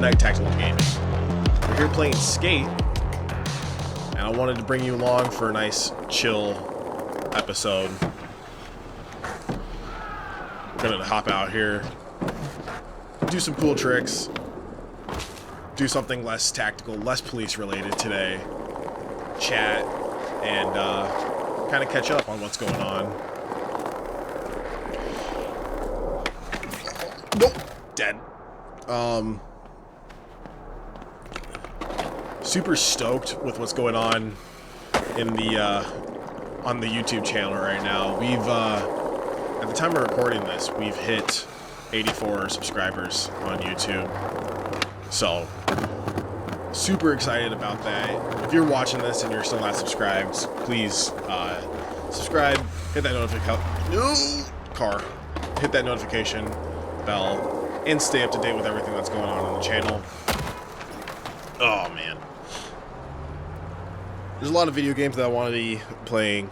back Tactical Gaming. We're here playing Skate, and I wanted to bring you along for a nice, chill episode. We're gonna hop out here, do some cool tricks, do something less tactical, less police related today, chat, and kind of catch up on what's going on. Nope, dead. Super stoked with what's going on in the on the YouTube channel right now. We've at the time of recording this, we've hit 84 subscribers on YouTube. So super excited about that. If you're watching this and you're still not subscribed, please subscribe, hit that hit that notification bell, and stay up to date with everything that's going on the channel. Oh man, there's a lot of video games that I want to be playing,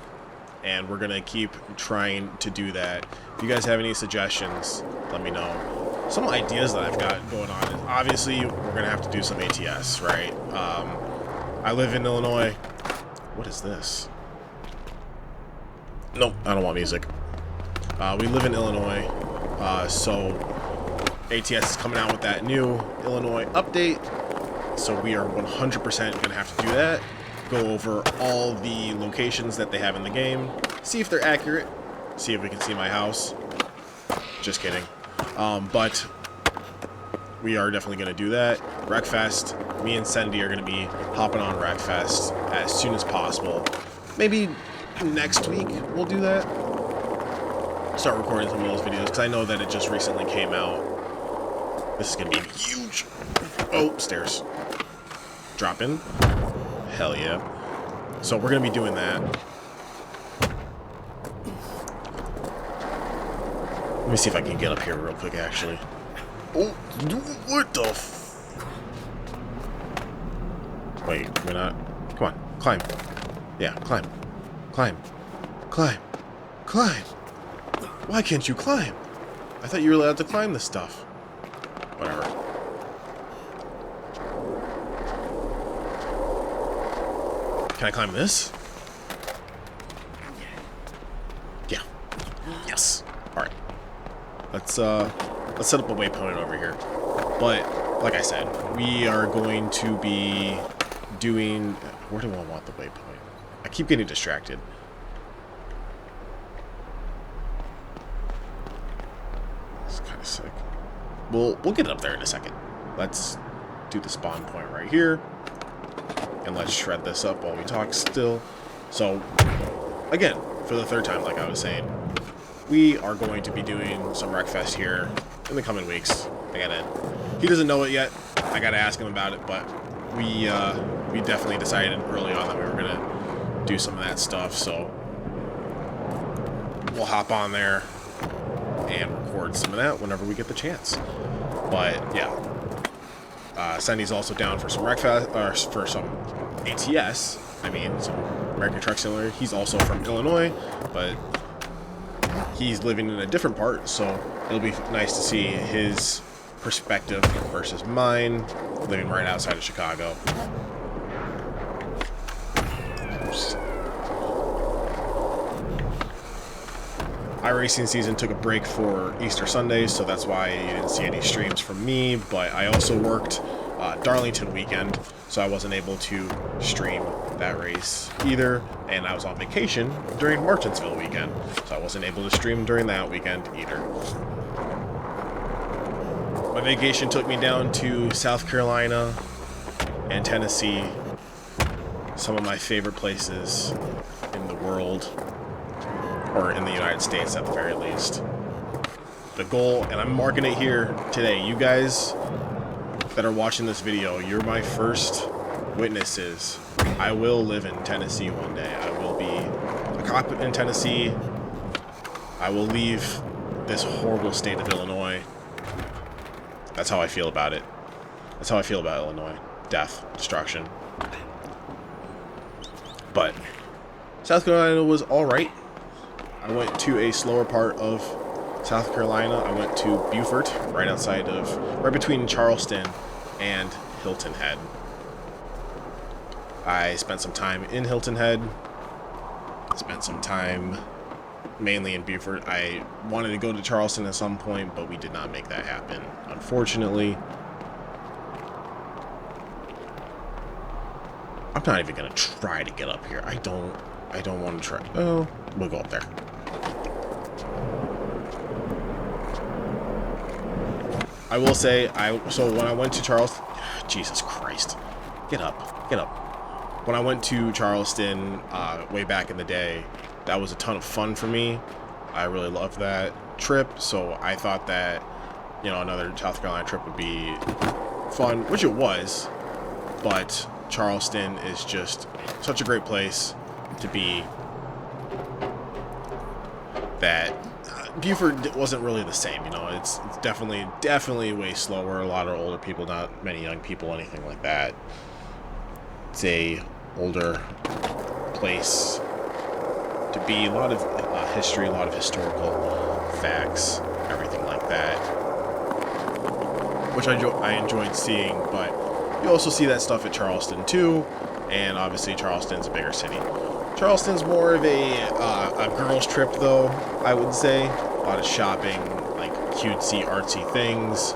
and we're gonna keep trying to do that. If you guys have any suggestions, let me know. Some ideas that I've got going on is, obviously, we're gonna have to do some ATS, right? I live in Illinois. What is this? Nope, I don't want music. We live in Illinois, so ATS is coming out with that new Illinois update, so we are 100% gonna have to do that. Go over all the locations that they have in the game, see if they're accurate, see if we can see my house. Just kidding. But we are definitely going to do that. Wreckfest, me and Sendy are going to be hopping on Wreckfest as soon as possible. Maybe next week we'll do that. Start recording some of those videos, because I know that it just recently came out. This is going to be huge. Oh, stairs. Drop in. Hell yeah. So we're going to be doing that. Let me see if I can get up here real quick, actually. Oh, what the Wait, we're not... Come on, climb. Yeah, climb. Climb. Climb. Climb. Why can't you climb? I thought you were allowed to climb this stuff. Whatever. Can I climb this? Yeah. Yes. Alright. Let's set up a waypoint over here. But, like I said, we are going to be doing... Where do I want the waypoint? I keep getting distracted. It's kind of sick. We'll get it up there in a second. Let's do the spawn point right here. And let's shred this up while we talk still. So, again, for the third time, like I was saying, we are going to be doing some Wreckfest here in the coming weeks. He doesn't know it yet. I gotta ask him about it, but we definitely decided early on that we were gonna do some of that stuff. So we'll hop on there and record some of that whenever we get the chance. But yeah, Sandy's also down for some Wreckfest, or for some ATS. I mean, some American Truck Simulator. He's also from Illinois, but he's living in a different part, so it'll be nice to see his perspective versus mine, living right outside of Chicago. iRacing season took a break for Easter Sunday, so that's why you didn't see any streams from me, but I also worked Darlington weekend, so I wasn't able to stream that race either, and I was on vacation during Martinsville weekend, so I wasn't able to stream during that weekend either. My vacation took me down to South Carolina and Tennessee, some of my favorite places in the world, or in the United States at the very least. The goal, and I'm marking it here today, you guys that are watching this video, you're my first witnesses. I will live in Tennessee one day. I will be a cop in Tennessee. I will leave this horrible state of Illinois. That's how I feel about it. That's how I feel about Illinois. Death, destruction. But South Carolina was alright. I went to a slower part of South Carolina. I went to Beaufort, right between Charleston and Hilton Head. I spent some time in Hilton Head, spent some time mainly in Beaufort. I wanted to go to Charleston at some point, but we did not make that happen, unfortunately. I'm not even gonna try to get up here. I don't want to try. Oh, we'll go up there. I will say, so when I went to Charleston, Jesus Christ, get up. When I went to Charleston way back in the day, that was a ton of fun for me. I really loved that trip, so I thought that, you know, another South Carolina trip would be fun, which it was, but Charleston is just such a great place to be that Beaufort wasn't really the same, you know. It's definitely way slower. A lot of older people, not many young people, anything like that. It's a older place to be. A lot of history, a lot of historical facts, everything like that, which I enjoyed seeing. But you also see that stuff at Charleston too, and obviously Charleston's a bigger city. Charleston's more of a girls' trip, though, I would say. A lot of shopping, like cutesy, artsy things.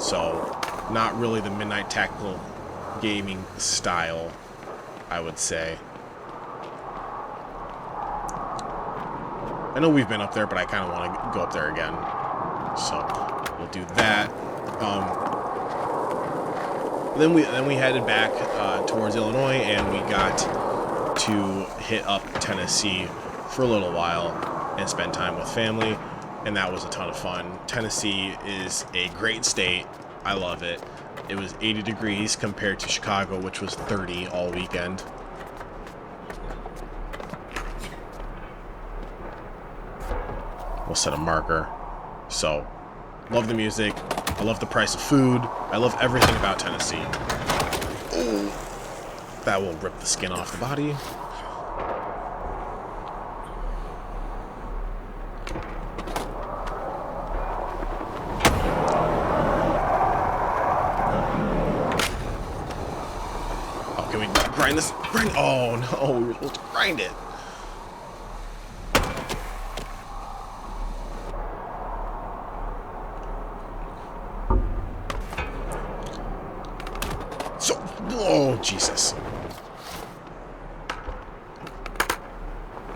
So, not really the midnight tactical gaming style, I would say. I know we've been up there, but I kind of want to go up there again. So, we'll do that. Then we headed back towards Illinois, and we got to hit up Tennessee for a little while and spend time with family, and that was a ton of fun. Tennessee is a great state. I love it. It was 80 degrees compared to Chicago, which was 30 all weekend. We'll set a marker. So, love the music. I love the price of food. I love everything about Tennessee. Ooh. That will rip the skin off the body. Oh, can we grind this? Oh no, we were supposed to grind it. Oh, Jesus.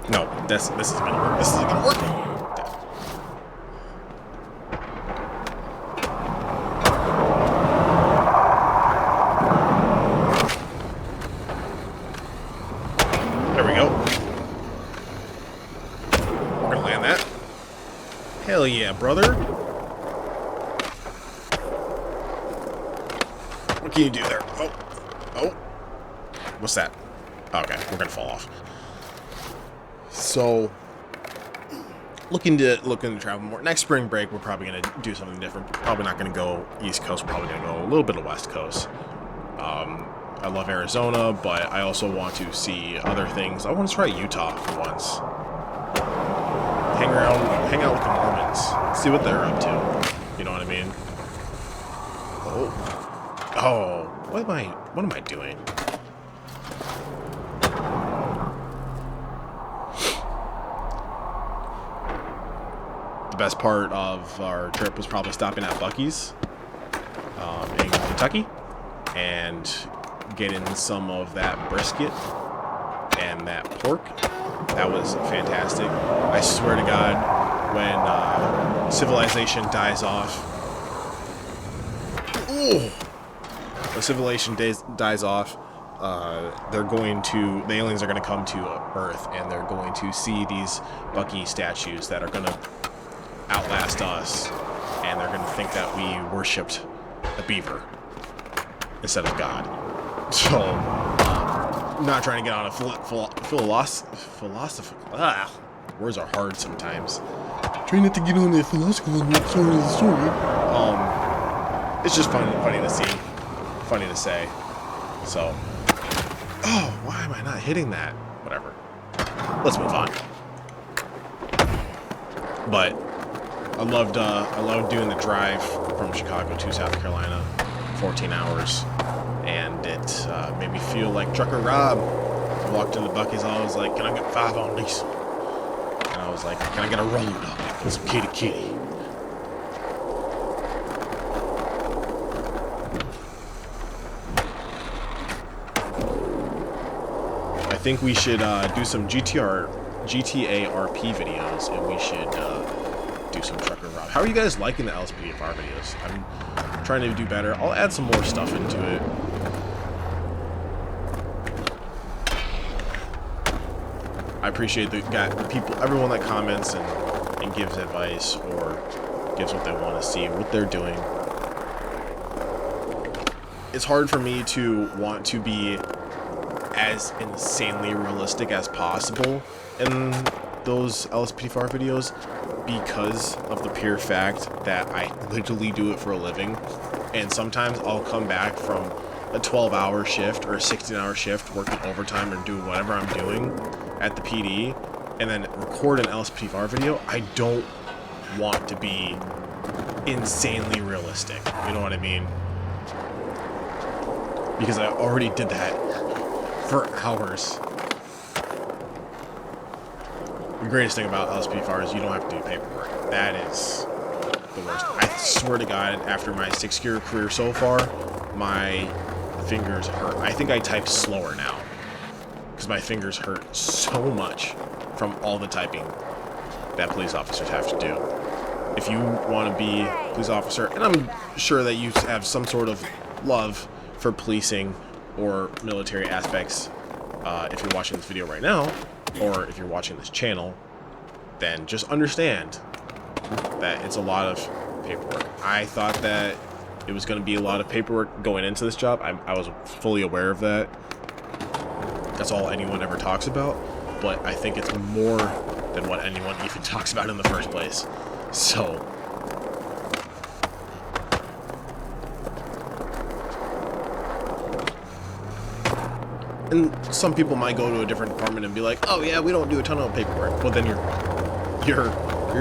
No, this isn't gonna work. This isn't gonna work. There we go. We're gonna land that. Hell yeah, brother. What can you do there? Oh. What's that? Okay, we're gonna fall off. So, looking to travel more. Next spring break, we're probably gonna do something different. Probably not gonna go East Coast. Probably gonna go a little bit of West Coast. I love Arizona, but I also want to see other things. I want to try Utah for once. Hang out with the Mormons, see what they're up to. You know what I mean? Oh, what am I doing? The best part of our trip was probably stopping at Buc-ee's in Kentucky and getting some of that brisket and that pork. That was fantastic. I swear to God, when civilization dies off, when civilization dies off, the aliens are going to come to Earth, and they're going to see these Buc-ee statues that are going to outlast us, and they're going to think that we worshipped a beaver instead of God. So, not trying to get on a philosophy. Words are hard sometimes. Trying not to get on the philosophical side of the story. It's just funny to see, funny to say. So, why am I not hitting that? Whatever. Let's move on. But I loved doing the drive from Chicago to South Carolina 14 hours, and it made me feel like Trucker Rob. I walked into Buc-ee's, I was like, can I get 5 on these? And I was like, can I get a roller dog and some kitty kitty? I think we should do some GTA RP videos, and we should do some Trucker Rob. How are you guys liking the LSPDFR videos? I'm trying to do better. I'll add some more stuff into it. I appreciate the people, everyone that comments and gives advice or gives what they want to see, what they're doing. It's hard for me to want to be as insanely realistic as possible in those LSPDFR videos because of the pure fact that I literally do it for a living, and sometimes I'll come back from a 12-hour shift or a 16-hour shift working overtime or doing whatever I'm doing at the PD and then record an LSPDFR video. I don't want to be insanely realistic, you know what I mean? Because I already did that for hours. The greatest thing about LSPDFR is you don't have to do paperwork. That is the worst. I swear to God, after my 6-year career so far, my fingers hurt. I think I type slower now because my fingers hurt so much from all the typing that police officers have to do. If you want to be a police officer, and I'm sure that you have some sort of love for policing or military aspects, if you're watching this video right now, or if you're watching this channel, then just understand that it's a lot of paperwork. I thought that it was going to be a lot of paperwork going into this job. I was fully aware of that. That's all anyone ever talks about, but I think it's more than what anyone even talks about in the first place. So and some people might go to a different department and be like, oh yeah, we don't do a ton of paperwork. Well, then you're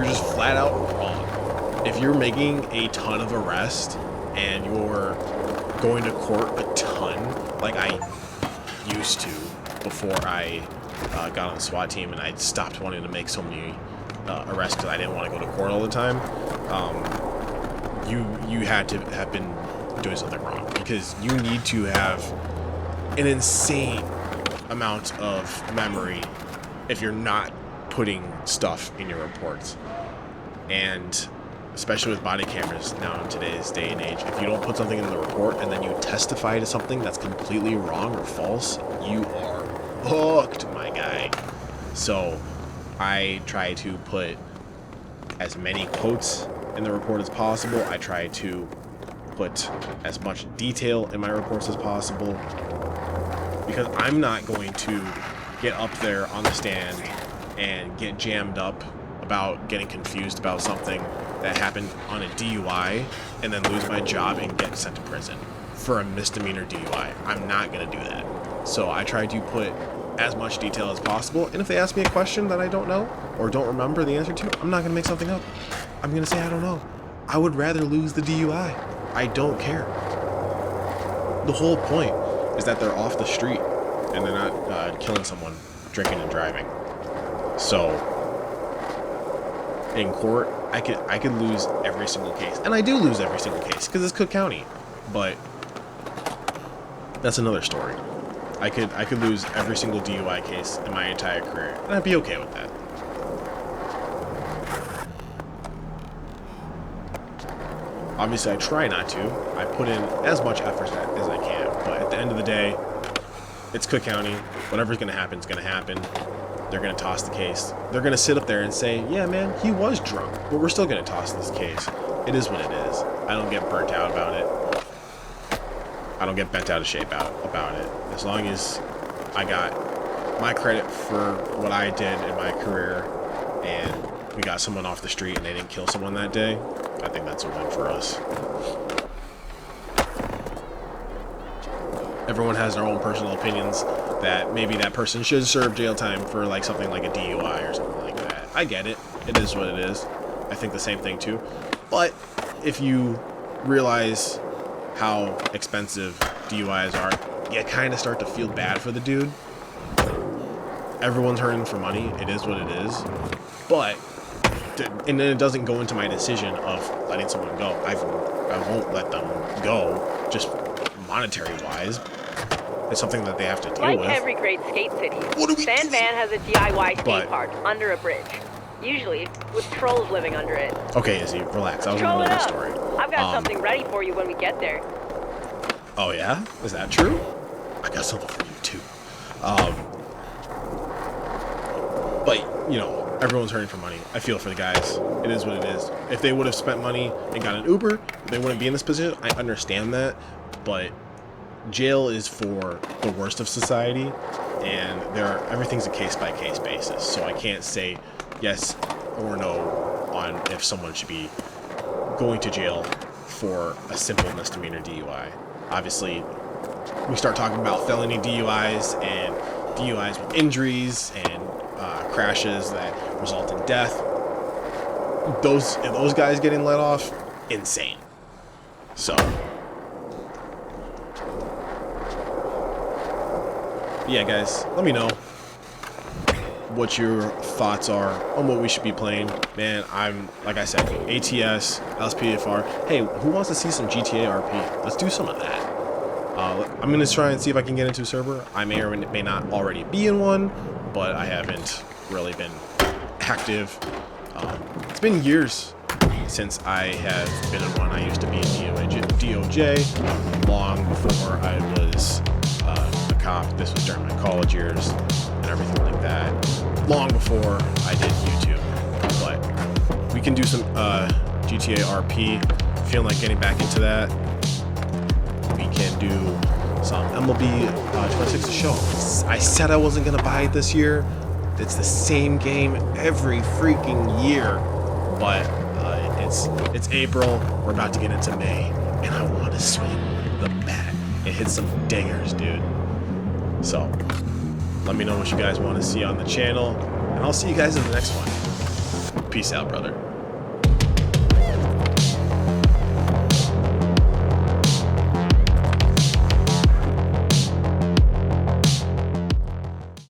just flat out wrong. If you're making a ton of arrests and you're going to court a ton, like I used to before I got on the SWAT team and I stopped wanting to make so many arrests because I didn't want to go to court all the time, you had to have been doing something wrong, because you need to have an insane amount of memory if you're not putting stuff in your reports. And especially with body cameras now in today's day and age, if you don't put something in the report and then you testify to something that's completely wrong or false, you are hooked, my guy. So I try to put as many quotes in the report as possible. I try to put as much detail in my reports as possible, because I'm not going to get up there on the stand and get jammed up about getting confused about something that happened on a DUI and then lose my job and get sent to prison for a misdemeanor DUI. I'm not going to do that. So I try to put as much detail as possible, and if they ask me a question that I don't know or don't remember the answer to, I'm not going to make something up. I'm going to say I don't know. I would rather lose the DUI. I don't care. The whole point is that they're off the street and they're not killing someone drinking and driving. So in court, I could lose every single case, and I do lose every single case because it's Cook County. But that's another story. I could lose every single DUI case in my entire career, and I'd be okay with that. Obviously, I try not to. I put in as much effort as I can, but at the end of the day, it's Cook County. Whatever's going to happen is going to happen. They're going to toss the case. They're going to sit up there and say, yeah, man, he was drunk, but we're still going to toss this case. It is what it is. I don't get burnt out about it. I don't get bent out of shape about it. As long as I got my credit for what I did in my career and we got someone off the street and they didn't kill someone that day, I think that's a win for us. Everyone has their own personal opinions that maybe that person should serve jail time for like something like a DUI or something like that. I get it. It is what it is. I think the same thing too. But if you realize how expensive DUIs are, you kind of start to feel bad for the dude. Everyone's hurting for money. It is what it is. But, and then it doesn't go into my decision of letting someone go. I won't let them go, just monetary-wise. It's something that they have to deal with. Like every great skate city, Sand Van has a DIY skate park under a bridge. Usually, with trolls living under it. Okay, Izzy, relax. I was in the middle of the story. I've got something ready for you when we get there. Oh, yeah? Is that true? I got something for you, too. But, you know, everyone's hurting for money. I feel for the guys. It is what it is. If they would have spent money and got an Uber, they wouldn't be in this position. I understand that. But jail is for the worst of society. And everything's a case-by-case basis. So I can't say yes or no on if someone should be going to jail for a simple misdemeanor DUI. Obviously, we start talking about felony DUIs and DUIs with injuries and crashes that result in death. Those guys getting let off, insane. So, yeah, guys, let me know what your thoughts are on what we should be playing. Man, like I said, ATS, LSPDFR. Hey, who wants to see some GTA RP? Let's do some of that. I'm going to try and see if I can get into a server. I may or may not already be in one, but I haven't really been active. It's been years since I have been in one. I used to be in DOJ long before I was a cop. This was during my college years and everything like that. Long before I did YouTube. But we can do some GTA RP. Feeling like getting back into that. We can do some MLB 26 to show. I said I wasn't going to buy it this year. It's the same game every freaking year. But it's April. We're about to get into May. And I want to swing the bat. It hits some dingers, dude. So, let me know what you guys want to see on the channel. And I'll see you guys in the next one. Peace out, brother.